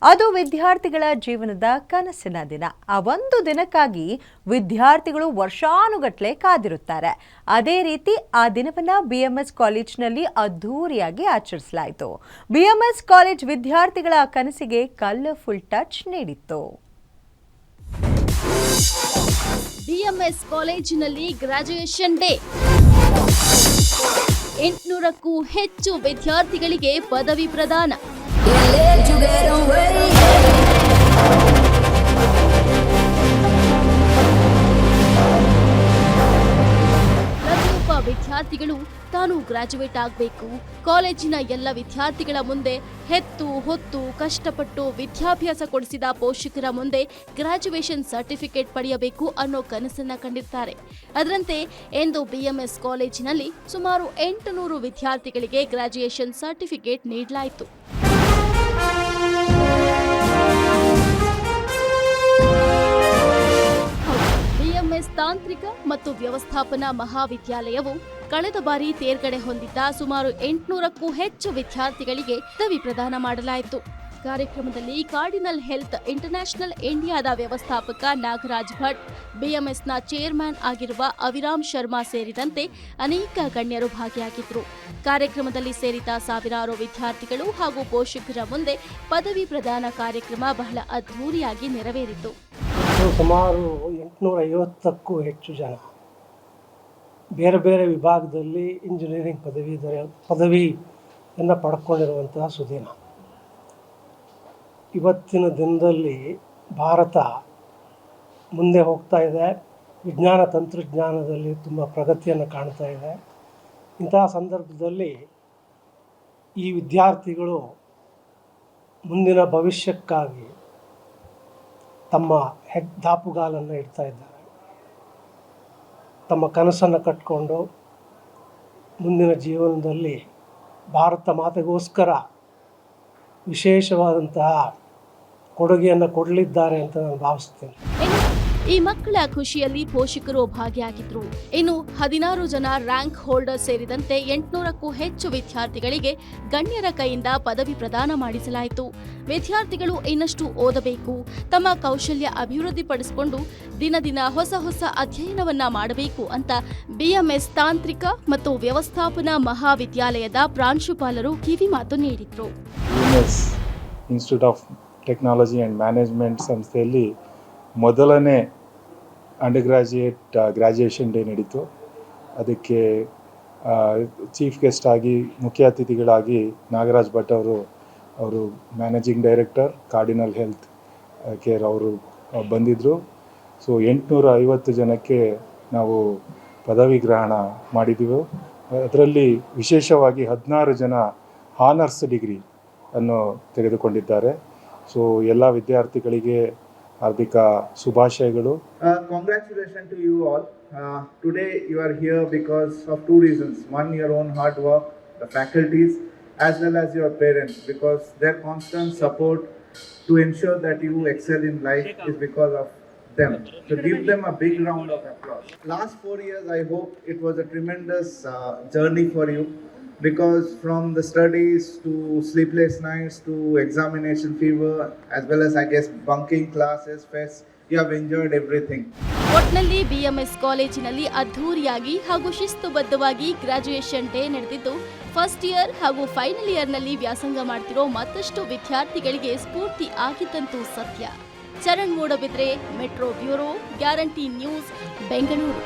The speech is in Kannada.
ಅದು ವಿದ್ಯಾರ್ಥಿಗಳ ಜೀವನದ ಕನಸಿನ ದಿನ. ಆ ಒಂದು ದಿನಕ್ಕಾಗಿ ವಿದ್ಯಾರ್ಥಿಗಳು ವರ್ಷಾನುಗಟ್ಟಲೆ ಕಾದಿರುತ್ತಾರೆ. ಅದೇ ರೀತಿ ಆ ದಿನವನ್ನು BMS ಕಾಲೇಜಿನಲ್ಲಿ ಅದ್ಧೂರಿಯಾಗಿ ಆಚರಿಸಲಾಯಿತು. BMS ಕಾಲೇಜ್ ವಿದ್ಯಾರ್ಥಿಗಳ ಕನಸಿಗೆ ಕಲರ್ಫುಲ್ ಟಚ್ ನೀಡಿತ್ತು. BMS ಕಾಲೇಜಿನಲ್ಲಿ ಗ್ರಾಜುಯೇಷನ್ ಡೇ. 800ಕ್ಕೂ ಹೆಚ್ಚು ವಿದ್ಯಾರ್ಥಿಗಳಿಗೆ ಪದವಿ ಪ್ರದಾನ. ಪ್ರತಿಯೊಬ್ಬ ವಿದ್ಯಾರ್ಥಿಗಳು ತಾನು ಗ್ರಾಜುಯೇಟ್ ಆಗಬೇಕು, ಕಾಲೇಜಿನ ಎಲ್ಲ ವಿದ್ಯಾರ್ಥಿಗಳ ಮುಂದೆ ಹೆತ್ತು ಹೊತ್ತು ಕಷ್ಟಪಟ್ಟು ವಿದ್ಯಾಭ್ಯಾಸ ಕೊಡಿಸಿದ ಪೋಷಕರ ಮುಂದೆ ಗ್ರಾಜುಯೇಷನ್ ಸರ್ಟಿಫಿಕೇಟ್ ಪಡೆಯಬೇಕು ಅನ್ನೋ ಕನಸನ್ನ ಕಂಡಿರ್ತಾರೆ. ಅದರಂತೆ ಇಂದು BMS ಕಾಲೇಜಿನಲ್ಲಿ ಸುಮಾರು 800 ವಿದ್ಯಾರ್ಥಿಗಳಿಗೆ ಗ್ರಾಜುಯೇಷನ್ ಸರ್ಟಿಫಿಕೇಟ್ ನೀಡಲಾಯಿತು. BMS ತಾಂತ್ರಿಕ ಮತ್ತು ವ್ಯವಸ್ಥಾಪನಾ ಮಹಾವಿದ್ಯಾಲಯವು ಕಳೆದ ಬಾರಿ ತೇರ್ಗಡೆ ಹೊಂದಿದ್ದ ಸುಮಾರು 800ಕ್ಕೂ ಹೆಚ್ಚು ವಿದ್ಯಾರ್ಥಿಗಳಿಗೆ ಪದವಿ ಪ್ರದಾನ ಮಾಡಲಾಯಿತು. ಕಾರ್ಯಕ್ರಮದಲ್ಲಿ ಕಾರ್ಡಿನಲ್ ಹೆಲ್ತ್ ಇಂಟರ್ನ್ಯಾಷನಲ್ ಇಂಡಿಯಾದ ವ್ಯವಸ್ಥಾಪಕ ನಾಗರಾಜ್ ಭಟ್, BMSನ ಚೇರ್ಮನ್ ಆಗಿರುವ ಅವಿರಾಮ್ ಶರ್ಮಾ ಸೇರಿದಂತೆ ಅನೇಕ ಗಣ್ಯರು ಭಾಗಿಯಾಗಿದ್ದರು. ಕಾರ್ಯಕ್ರಮದಲ್ಲಿ ಸೇರಿದ ಸಾವಿರಾರು ವಿದ್ಯಾರ್ಥಿಗಳು ಹಾಗೂ ಪೋಷಕರ ಮುಂದೆ ಪದವಿ ಪ್ರದಾನ ಕಾರ್ಯಕ್ರಮ ಬಹಳ ಅದ್ಧೂರಿಯಾಗಿ ನೆರವೇರಿತು. ಸುಮಾರು 850ಕ್ಕೂ ಹೆಚ್ಚು ಜನ ಬೇರೆ ಬೇರೆ ವಿಭಾಗದಲ್ಲಿ ಇಂಜಿನಿಯರಿಂಗ್ ಪದವಿಯನ್ನು ಪಡ್ಕೊಂಡಿರುವಂತಹ ಸುದಿನ. ಇವತ್ತಿನ ದಿನದಲ್ಲಿ ಭಾರತ ಮುಂದೆ ಹೋಗ್ತಾ ಇದೆ, ವಿಜ್ಞಾನ ತಂತ್ರಜ್ಞಾನದಲ್ಲಿ ತುಂಬ ಪ್ರಗತಿಯನ್ನು ಕಾಣ್ತಾ ಇದೆ. ಇಂತಹ ಸಂದರ್ಭದಲ್ಲಿ ಈ ವಿದ್ಯಾರ್ಥಿಗಳು ಮುಂದಿನ ಭವಿಷ್ಯಕ್ಕಾಗಿ ತಮ್ಮ ದಾಪುಗಾಲನ್ನು ಇಡ್ತಾ ಇದ್ದಾರೆ. ತಮ್ಮ ಕನಸನ್ನು ಕಟ್ಟಿಕೊಂಡು ಮುಂದಿನ ಜೀವನದಲ್ಲಿ ಭಾರತ ಮಾತೆಗೋಸ್ಕರ ವಿಶೇಷವಾದಂತಹ ಕೊಡುಗೆಯನ್ನು ಕೊಡಲಿದ್ದಾರೆ ಅಂತ ನಾನು ಭಾವಿಸ್ತೇನೆ. ಈ ಮಕ್ಕಳ ಖುಷಿಯಲ್ಲಿ ಪೋಷಕರು ಭಾಗಿಯಾಗಿದ್ರು. ಇನ್ನು 16 ಜನ ರ್ಯಾಂಕ್ ಹೋಲ್ಡರ್ ಸೇರಿದಂತೆ 800ಕ್ಕೂ ಹೆಚ್ಚು ವಿದ್ಯಾರ್ಥಿಗಳಿಗೆ ಗಣ್ಯರ ಕೈಯಿಂದ ಪದವಿ ಪ್ರದಾನ ಮಾಡಿಸಲಾಯಿತು. ವಿದ್ಯಾರ್ಥಿಗಳು ಇನ್ನಷ್ಟು ಓದಬೇಕು, ತಮ್ಮ ಕೌಶಲ್ಯ ಅಭಿವೃದ್ಧಿಪಡಿಸಿಕೊಂಡು ದಿನ ಹೊಸ ಅಧ್ಯಯನವನ್ನ ಮಾಡಬೇಕು ಅಂತ BMS ತಾಂತ್ರಿಕ ಮತ್ತು ವ್ಯವಸ್ಥಾಪನಾ ಮಹಾವಿದ್ಯಾಲಯದ ಪ್ರಾಂಶುಪಾಲರು ಕಿವಿಮಾತು ನೀಡಿದ್ರು. BMS institute of technology and management ಸಂಸ್ಥೆಯಲ್ಲಿ ಮೊದಲನೇ ಅಂಡರ್ ಗ್ರಾಜುಯೇಷನ್ ಡೇ ನಡೀತು. ಅದಕ್ಕೆ ಚೀಫ್ ಗೆಸ್ಟ್ ಆಗಿ ಮುಖ್ಯ ಅತಿಥಿಗಳಾಗಿ ನಾಗರಾಜ್ ಭಟ್ ಅವರು managing director cardinal health care ಅವರು ಬಂದಿದ್ದರು. ಸೊ 850 ಜನಕ್ಕೆ ನಾವು ಪದವಿ ಗ್ರಹಣ ಮಾಡಿದ್ದೀವಿ. ಅದರಲ್ಲಿ ವಿಶೇಷವಾಗಿ 16 ಜನ ಹಾನರ್ಸ್ ಡಿಗ್ರಿ ಅನ್ನು ತೆಗೆದುಕೊಂಡಿದ್ದಾರೆ. ಸೊ ಎಲ್ಲ ವಿದ್ಯಾರ್ಥಿಗಳಿಗೆ ಹಾರ್ದಿಕ ಶುಭಾಶಯಗಳು. Congratulations to you all. Today you are here because of two reasons. One, your own hard work, the faculties, as well as your parents, because their constant support to ensure that you excel in life is because of them. So give them a big round of applause. Last 4 years, I hope it was a tremendous journey for you, because from the studies to sleepless nights to examination fever, as well as I guess bunking classes, fests, you have enjoyed everything. ಒಟ್ನಲ್ಲಿ BMS ಕಾಲೇಜಿನಲ್ಲಿ ಅದ್ಧೂರಿಯಾಗಿ ಹಾಗೂ ಶಿಸ್ತುಬದ್ಧವಾಗಿ ಗ್ರಾಜುಯೇಷನ್ ಡೇ ನಡೆದಿದ್ದು, ಫಸ್ಟ್ ಇಯರ್ ಹಾಗೂ ಫೈನಲ್ ಇಯರ್ನಲ್ಲಿ ವ್ಯಾಸಂಗ ಮಾಡ್ತಿರೋ ಮತ್ತಷ್ಟು ವಿದ್ಯಾರ್ಥಿಗಳಿಗೆ ಸ್ಫೂರ್ತಿ ಆಗಿದ್ದಂತೂ ಸತ್ಯ. Charan Moodbidri, metro bureau, guarantee news, Bengaluru.